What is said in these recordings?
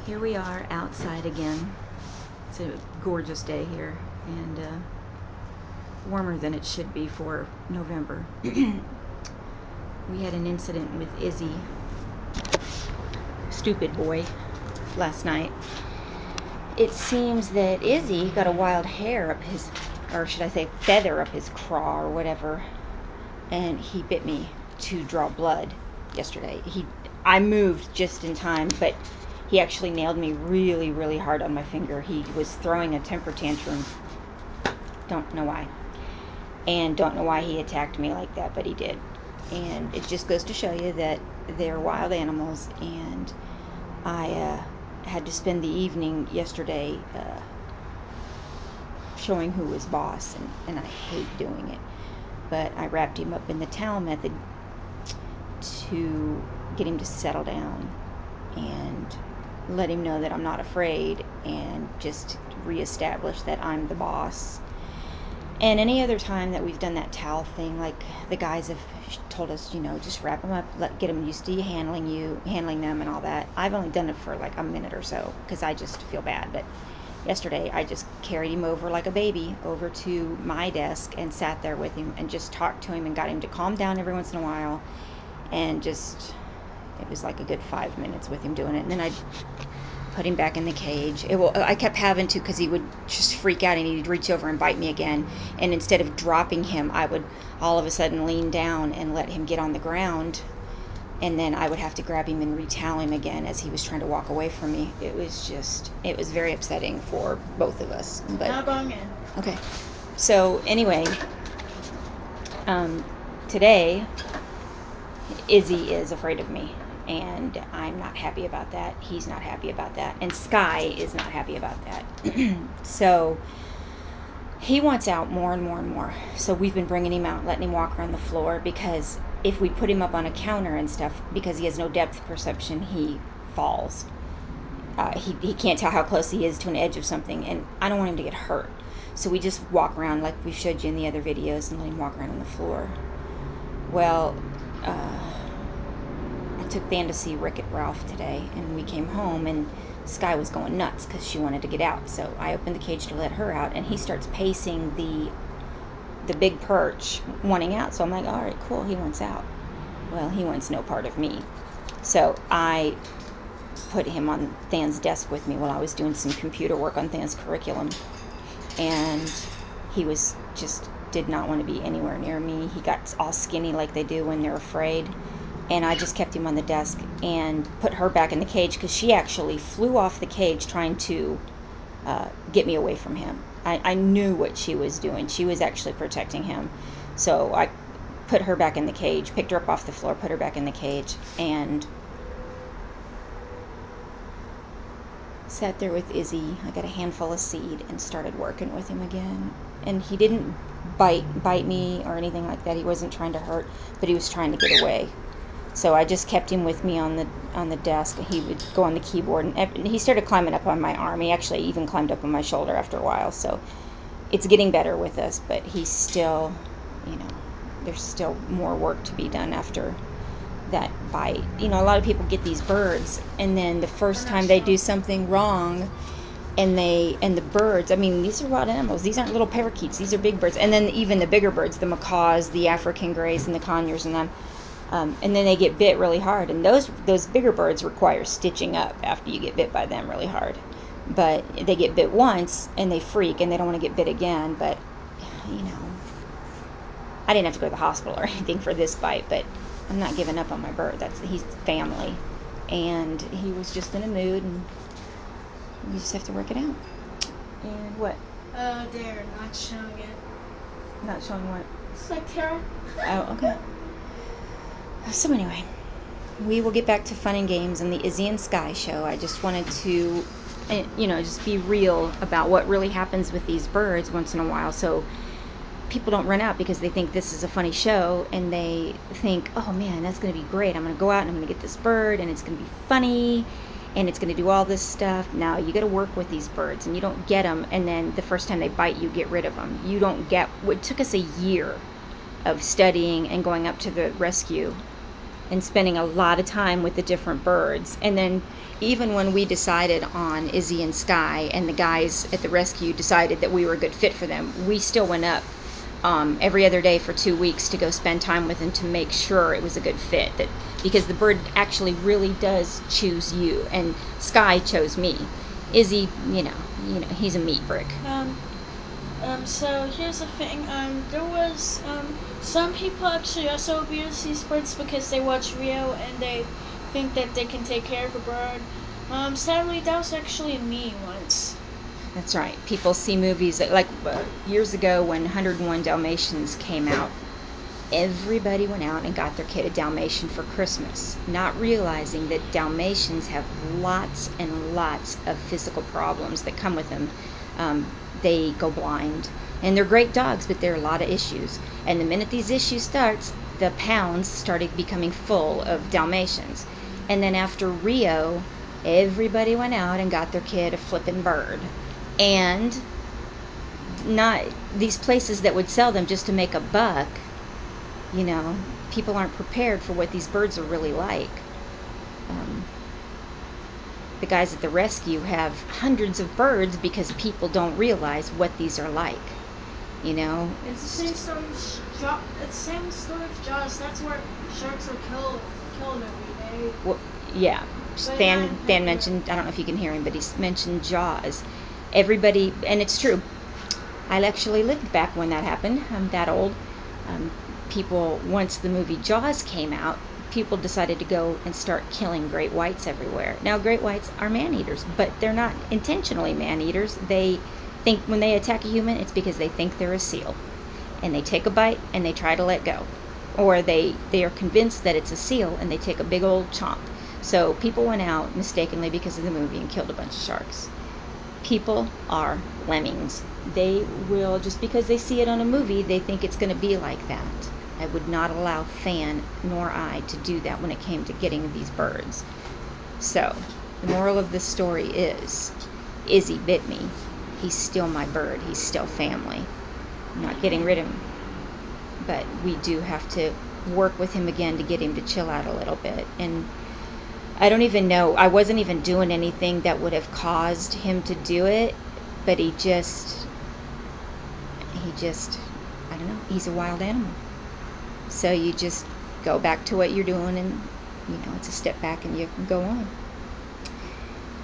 Here we are outside again. It's a gorgeous day here, and warmer than it should be for November. We had an incident with Izzy, stupid boy, last night. It seems that Izzy got a wild hair up his, or should I say feather up his craw or whatever, and he bit me to draw blood yesterday. I moved just in time, but he actually nailed me really, really hard on my finger. He was throwing a temper tantrum. Don't know why. And don't know why he attacked me like that, but he did. And it just goes to show you that they're wild animals, and I had to spend the evening yesterday showing who was boss, and I hate doing it. But I wrapped him up in the towel method to get him to settle down and let him know that I'm not afraid, and just reestablish that I'm the boss. And any other time that we've done that towel thing, like the guys have told us, just wrap them up, get them used to handling them and all that. I've only done it for like a minute or so because I just feel bad. But yesterday I just carried him over like a baby over to my desk and sat there with him and just talked to him and got him to calm down every once in a while, and just, it was like a good 5 minutes with him doing it, and then I'd put him back in the cage. I kept having to, because he would just freak out and he'd reach over and bite me again, and instead of dropping him, I would all of a sudden lean down and let him get on the ground, and then I would have to grab him and retowel him again as he was trying to walk away from me. It was very upsetting for both of us. But not going in. Okay, so anyway, today Izzy is afraid of me, and I'm not happy about that. He's not happy about that, and Sky is not happy about that. So he wants out more and more and more. So we've been bringing him out, letting him walk around the floor, because if we put him up on a counter and stuff, because he has no depth perception, he falls. He can't tell how close he is to an edge of something, and I don't want him to get hurt. So we just walk around like we showed you in the other videos and let him walk around on the floor. Well, I took Than to see Rick at Ralph today, and we came home, and Sky was going nuts because she wanted to get out. So I opened the cage to let her out, and he starts pacing the big perch, wanting out. So I'm like, all right, cool, he wants out. Well, he wants no part of me. So I put him on Than's desk with me while I was doing some computer work on Than's curriculum, and he was just did not want to be anywhere near me. He got all skinny like they do when they're afraid, and I just kept him on the desk and put her back in the cage, because she actually flew off the cage trying to get me away from him. I knew what she was doing. She was actually protecting him. So I put her back in the cage, picked her up off the floor, put her back in the cage, and sat there with Izzy. I got a handful of seed and started working with him again. And he didn't bite me or anything like that. He wasn't trying to hurt, but he was trying to get away. So I just kept him with me on the desk. He would go on the keyboard, and he started climbing up on my arm. He actually even climbed up on my shoulder after a while. So it's getting better with us, but he's still, there's still more work to be done after that bite. A lot of people get these birds, and then the first time they do something wrong, and the birds, these are wild animals. These aren't little parakeets. These are big birds. And then even the bigger birds, the macaws, the African greys, and the conures, and them. And then they get bit really hard, and those bigger birds require stitching up after you get bit by them really hard. But they get bit once and they freak and they don't want to get bit again. But I didn't have to go to the hospital or anything for this bite, but I'm not giving up on my bird. He's family, and he was just in a mood, and we just have to work it out. And what? They're not showing it. Not showing what? It's like Tara. Oh, okay. So anyway, we will get back to fun and games on the Izzy and Sky show. I just wanted to, just be real about what really happens with these birds once in a while, so people don't run out because they think this is a funny show, and they think, oh man, that's going to be great. I'm going to go out and I'm going to get this bird, and it's going to be funny, and it's going to do all this stuff. Now, you got to work with these birds, and you don't get them, and then the first time they bite, you get rid of them. You don't get, it took us a year of studying and going up to the rescue and spending a lot of time with the different birds. And then even when we decided on Izzy and Sky, and the guys at the rescue decided that we were a good fit for them, we still went up every other day for 2 weeks to go spend time with them to make sure it was a good fit. That because the bird actually really does choose you, and Sky chose me. Izzy, he's a meat brick. So here's the thing. There was some people actually also abuse these birds because they watch Rio and they think that they can take care of a bird. Sadly, that was actually me once. That's right. People see movies like years ago when 101 Dalmatians came out. Everybody went out and got their kid a Dalmatian for Christmas, not realizing that Dalmatians have lots and lots of physical problems that come with them. They go blind, and they're great dogs, but there are a lot of issues. And the minute these issues starts, the pounds started becoming full of Dalmatians. And then after Rio, everybody went out and got their kid a flippin' bird. And not these places that would sell them just to make a buck, people aren't prepared for what these birds are really like. The guys at the rescue have hundreds of birds because people don't realize what these are like. It's the same story. It's the same story of Jaws. That's where sharks are killed every day. Well, yeah. But Dan mentioned, I don't know if you can hear him, but he mentioned Jaws. Everybody, and it's true. I actually lived back when that happened. I'm that old. People, once the movie Jaws came out, people decided to go and start killing great whites everywhere. Now, great whites are man-eaters, but they're not intentionally man-eaters. They think when they attack a human, it's because they think they're a seal. And they take a bite and they try to let go. Or they are convinced that it's a seal and they take a big old chomp. So people went out mistakenly because of the movie and killed a bunch of sharks. People are lemmings. They will, just because they see it on a movie, they think it's going to be like that. I would not allow Fan nor I to do that when it came to getting these birds. So, the moral of this story is, Izzy bit me. He's still my bird. He's still family. I'm not getting rid of him. But we do have to work with him again to get him to chill out a little bit. And I don't even know, I wasn't even doing anything that would have caused him to do it, but he just, I don't know, he's a wild animal. So you just go back to what you're doing, and it's a step back and you go on.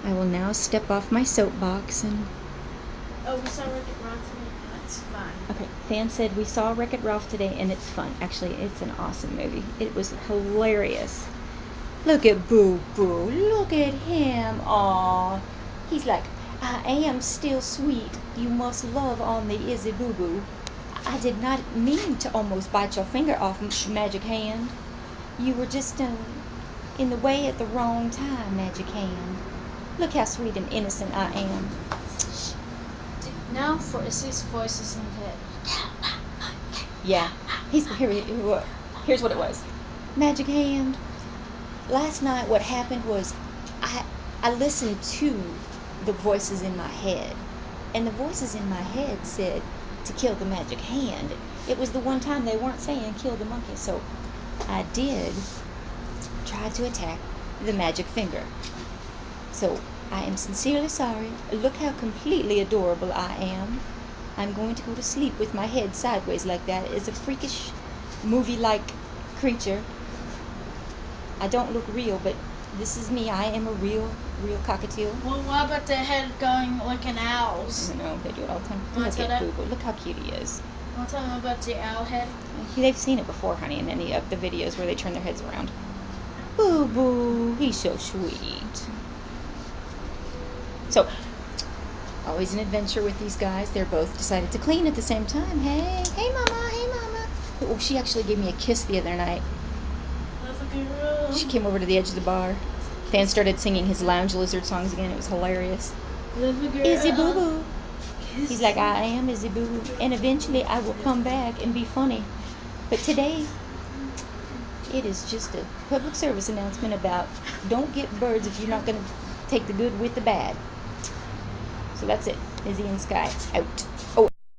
I will now step off my soapbox and... Oh, we saw Wreck-It Ralph today. That's fun. Okay, Fan said we saw Wreck-It Ralph today and it's fun. Actually, it's an awesome movie. It was hilarious. Look at Boo Boo. Look at him. Aww. He's like, I am still sweet. You must love on the Izzy Boo Boo. I did not mean to almost bite your finger off, Magic Hand. You were just in the way at the wrong time, Magic Hand. Look how sweet and innocent I am. Now for Izzy's voices in the Yeah. Here's what it was. Magic Hand. Last night what happened was I listened to the voices in my head. And the voices in my head said to kill the magic hand. It was the one time they weren't saying kill the monkey. So I did try to attack the magic finger. So I am sincerely sorry. Look how completely adorable I am. I'm going to go to sleep with my head sideways like that. It's a freakish, movie-like creature. I don't look real, but this is me. I am a real cockatiel. Well, what about the head going like an owl's? I know, they do it all the time. Wanna Look tell at that? Boo Boo. Look how cute he is. Want to tell them about the owl head? They've seen it before, honey, in any of the videos where they turn their heads around. Boo Boo, he's so sweet. So, always an adventure with these guys. They're both decided to clean at the same time. Hey mama, hey mama. Oh, she actually gave me a kiss the other night. Love a girl. She came over to the edge of the bar. Fan started singing his Lounge Lizard songs again. It was hilarious. Love a girl. Izzy Boo Boo. He's like, I am Izzy Boo Boo. And eventually I will come back and be funny. But today, it is just a public service announcement about don't get birds if you're not going to take the good with the bad. So that's it. Izzy and Sky out.